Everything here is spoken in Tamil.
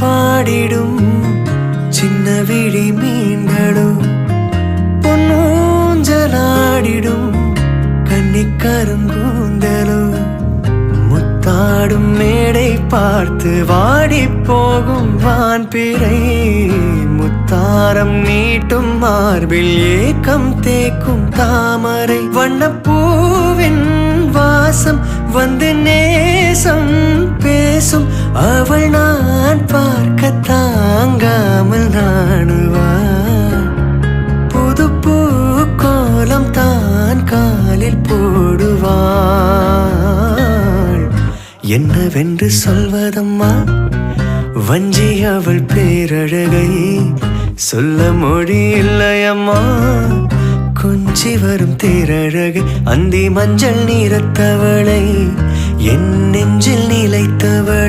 பாடிடும் சின்ன விழி மீன்களும் பொன்னூஞ்சலாடிடும் கன்னிக்கருங்கூந்தலும் முத்தாடும் மேடை பார்த்து வாடி போகும் வான்பிறை முத்தாரம் நீட்டும் மார்பில் ஏக்கம் தேக்கும் தாமரை வண்ணப்பூவின் வாசம் வந்து நேசம் பேசும் அவள் நான் பார்க்க தாங்காமல் நாணுவாள் புது பூ கோலம் தான் காலில் போடுவாள் என்னவென்று சொல்வதம்மா வஞ்சி அவள் பேரழகை சொல்ல மொழி இல்லையம்மா கொஞ்சி வரும் தேரழகை அந்தி மஞ்சள் நீரத்தவளை என் நெஞ்சில் நிலைத்தவள்